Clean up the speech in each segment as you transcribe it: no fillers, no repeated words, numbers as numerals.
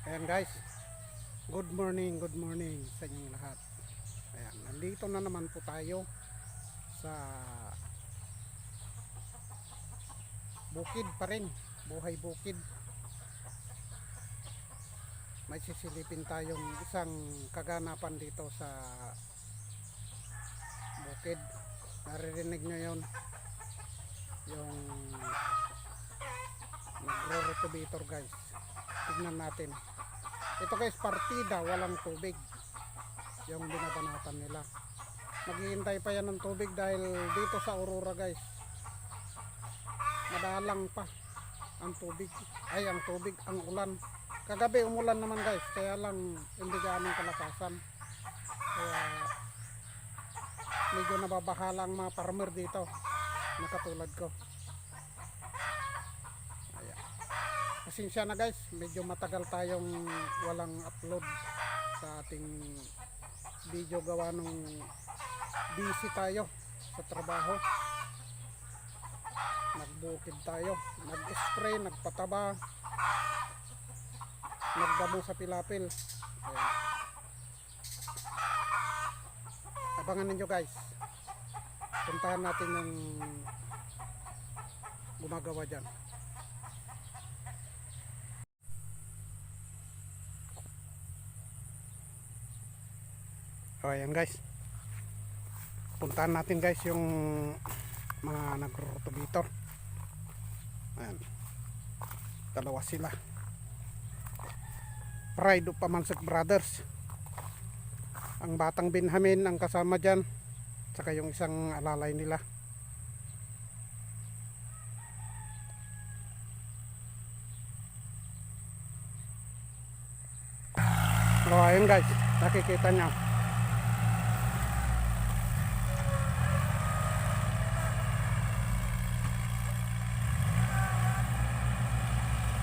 Ayan guys, good morning sa inyong lahat. Ayan, nandito na naman po tayo sa bukid pa rin, buhay bukid. May sisilipin tayong isang kaganapan dito sa bukid. Naririnig nyo yun, yung nagro-rotovator guys. Tignan natin. Ito guys, partida, walang tubig yung binabanatan nila. Maghihintay pa yan ng tubig dahil dito sa Aurora guys, madalang pa ang tubig. Ang tubig, ang ulan. Kagabi umulan naman guys, kaya lang hindi gaanong kalakasan. Kaya medyo nababahala ang mga farmer dito na katulad ko. Pasensya na guys, medyo matagal tayong walang upload sa ating video gawa nung busy tayo sa trabaho. Nagbukid tayo, nag-spray, nagpataba, nagdamo sa pilapil. Ayan. Abangan ninyo guys, puntahan natin yung gumagawa dyan. So ayan guys, puntahan natin guys yung mga nagro-rotovator. Ayan, dalawa sila, Pride of Pamansik Brothers. Ang batang Benjamin ang kasama dyan, saka yung isang alalay nila. So ayan guys, nakikita nyo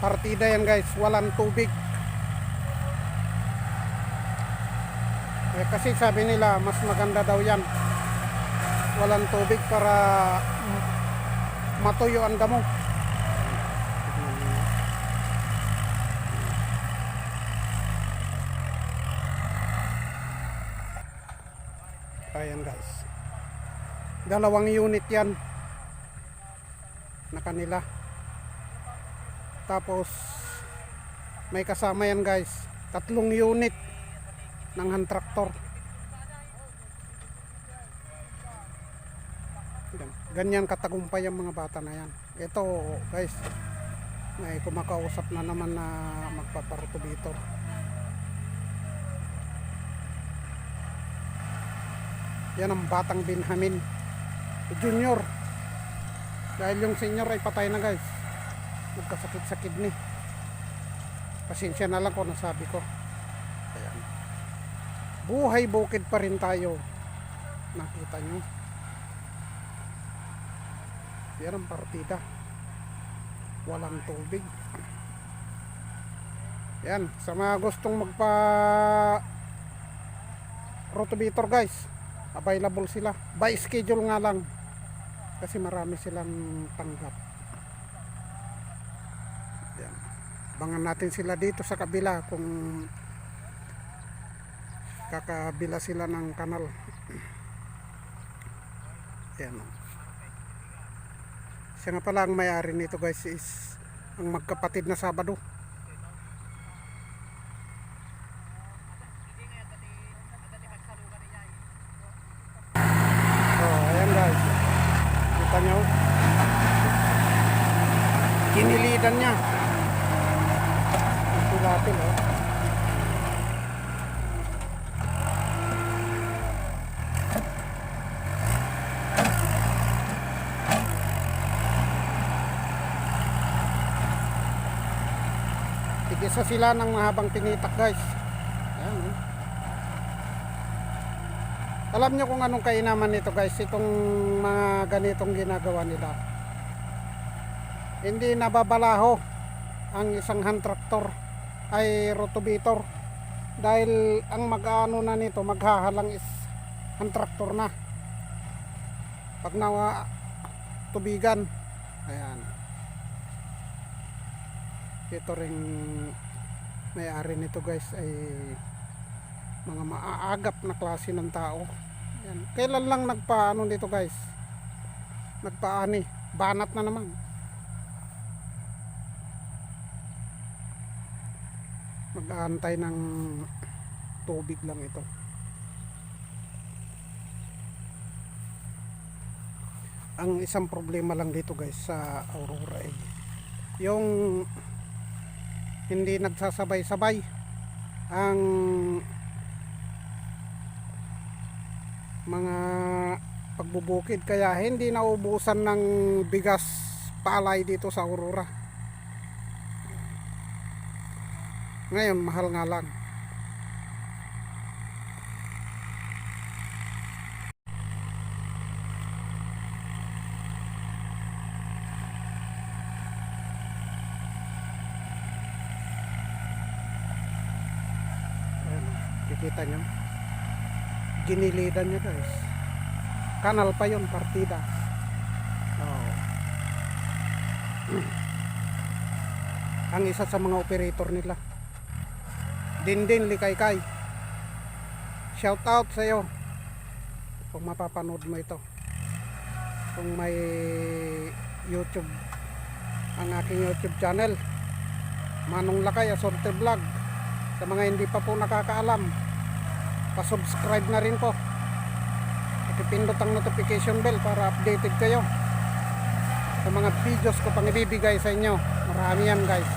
partida yan guys, walang tubig. Kasi sabi nila mas maganda daw yan walang tubig para matuyo ang damo. Ayan guys, dalawang unit yan na kanila. Tapos may kasama yan guys, 3 unit ng hand tractor. Ganyan katagumpay ang mga bata na yan. Ito guys, may kumakausap na naman na magpaparotovator. Yan ang batang Benjamin Junior, dahil yung senior ay patay na guys, nagkasakit sa kidney. Pasensya na lang kung nasabi ko. Ayan, buhay bukid pa rin tayo. Nakita nyo, yan ang partida, walang tubig. Yan, sa mga gustong magpa rotovator guys, available sila. By schedule nga lang, kasi marami silang tanggap. Yan, abangan natin sila dito sa kabila kung kakabila sila ng kanal. Yan, siya nga pala ang may-ari nito guys, is ang magkapatid na Sabado. So ayan guys, kita nyo, kinilidan niya ang pilapil oh. Tigisa sila ng mahabang pinitak guys. Ayan, oh. Alam nyo kung anong kainaman nito guys, itong mga ganitong ginagawa nila. Hindi nababalaho ang isang hand tractor ay rotovator, dahil ang mag-aano na nito, maghahalang is hand tractor na pag nawa tubigan. Ayan, ito ring may-ari nito guys ay mga maaagap na klase ng tao. Yan. Kailan lang nagpaano dito guys, nagpaani, banat na naman. Mag-aantay ng tubig lang ito. Ang isang problema lang dito guys sa Aurora ay yung hindi nagsasabay-sabay ang mga pagbubukid, kaya hindi naubusan ng bigas palay dito sa Aurora. Ngayon mahal nga lang. Kita nyo, ginilidan nyo guys, kanal pa yon, partida. Ang isa sa mga operator nila, Dindin Likaykay, shout out sa iyo kung mapapanood mo ito, kung may YouTube, ang aking YouTube channel Manong Lakay Asorte Vlog. Sa mga hindi pa po nakakaalam, pa-subscribe na rin po, pakipindot ang notification bell para updated kayo sa mga videos ko pang ibibigay sa inyo. Marami yan guys.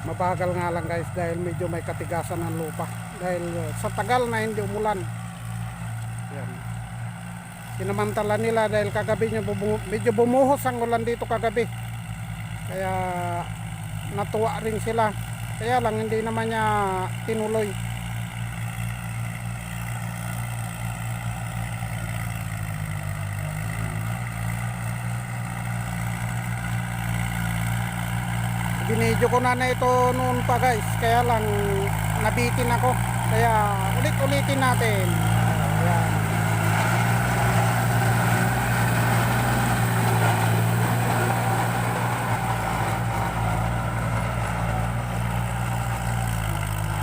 Mabagal nga lang guys dahil medyo may katigasan ng lupa dahil sa tagal na hindi umulan. Yan. Sinamantala nila dahil kagabi medyo bumuhos ang ulan dito kagabi, kaya natuwa rin sila, kaya lang hindi naman niya tinuloy. Binidyo ko na ito noon pa guys, kaya lang nabitin ako, kaya ulit-ulitin natin. Ayan.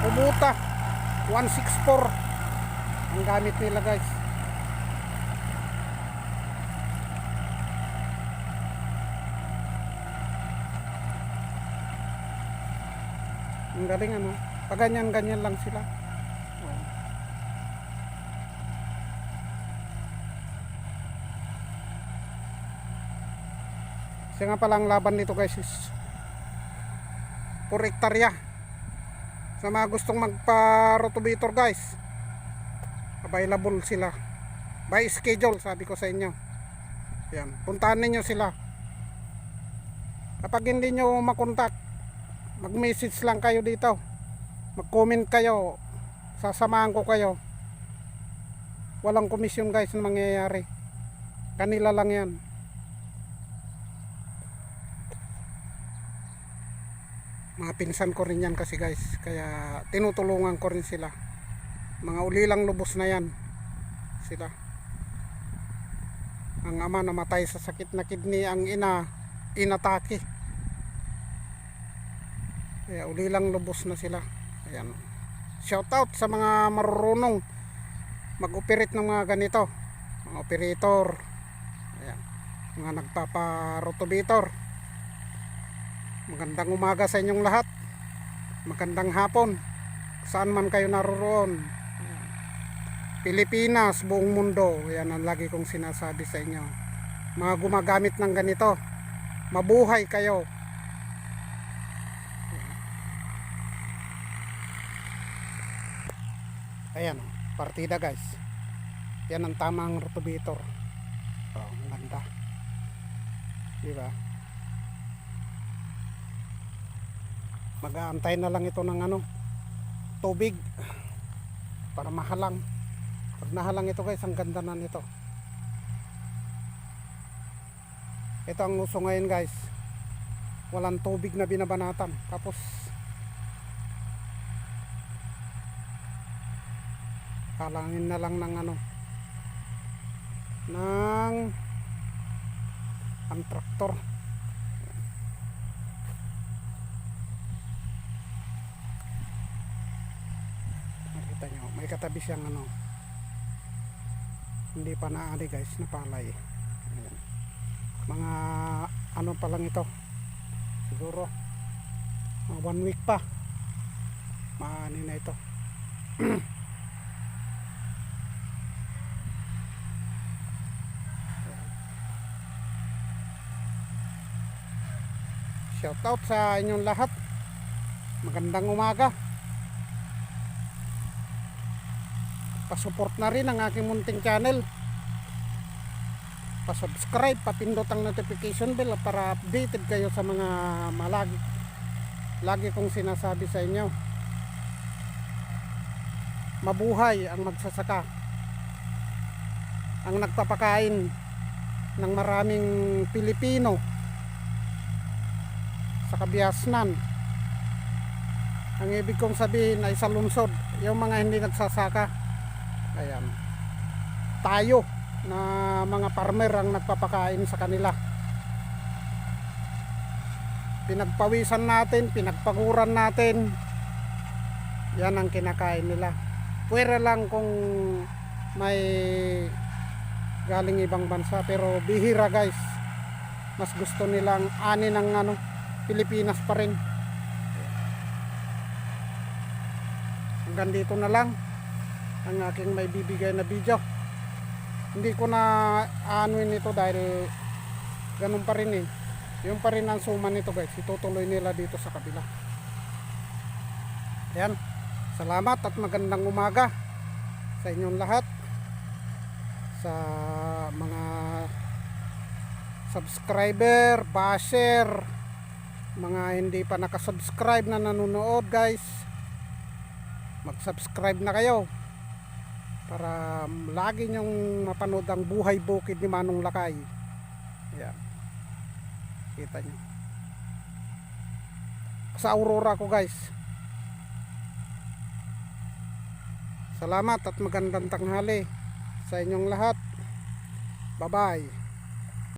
Kubota 164 ang gamit nila guys. Ang galing ano, paganyan-ganyan lang sila. Kasi nga palang laban nito guys is 4 hektarya. Sa mga gustong magpa-rotovator guys, available sila by schedule, sabi ko sa inyo. Yan, puntahan ninyo sila. Kapag hindi nyo makontak, mag-message lang kayo dito, mag-comment kayo, sasamahan ko kayo. Walang komisyon guys na mangyayari, kanila lang yan. Mga pinsan ko rin yan kasi guys, kaya tinutulungan ko rin sila. Mga ulilang lubos na yan sila. Ang ama namatay sa sakit na kidney, ang ina inatake, kaya ulilang lubos na sila. Ayan. Shout out sa mga marurunong mag-operate ng mga ganito, mga operator. Ayan. Mga nagpapa-rotovator. Magandang umaga sa inyong lahat. Magandang hapon, saan man kayo naroroon. Ayan. Pilipinas, buong mundo. Ayan ang lagi kong sinasabi sa inyo. Mga gumagamit ng ganito, mabuhay kayo. Ayan, partida guys. Yan ang tamang rotovator. Oh, ganda. Diba? Mag-aantay na lang ito ng tubig para mahalang. Pag nahalang ito guys, ang ganda na nito. Ito ang uso ngayon guys, walang tubig na binabanatan, tapos halangin na lang ng ng ang traktor. Makita nyo, may katabi siyang hindi pa naani guys, napalay. Ayan. Mga pa lang ito, siguro mga 1 week pa maani na ito. Shout out sa inyong lahat, magandang umaga. Pasupport na rin ang aking munting channel, pasubscribe, papindot ang notification bell para updated kayo sa mga lagi kong sinasabi sa inyo. Mabuhay ang magsasaka, ang nagpapakain ng maraming Pilipino sa Kabiasnan. Ang ibig kong sabihin ay sa lungsod, yung mga hindi nagsasaka. Ayan, tayo na mga farmer ang nagpapakain sa kanila. Pinagpawisan natin, pinagpaguran natin, yan ang kinakain nila. Pwera lang kung may galing ibang bansa, pero bihira guys. Mas gusto nilang ani ng Pilipinas pa rin. Hanggang dito na lang ang aking may bibigay na video. Hindi ko na anuin ito dahil ganun pa rin yung pa rin ang suma nito guys, itutuloy nila dito sa kabila. Ayan, salamat at magandang umaga sa inyong lahat, sa mga subscriber, basher, mga hindi pa nakasubscribe na nanonood guys, mag-subscribe na kayo para lagi nyong mapanood ang buhay bukid ni Manong Lakay. Ayan, kita nyo sa Aurora ko guys. Salamat at magandang tanghali sa inyong lahat. Bye bye.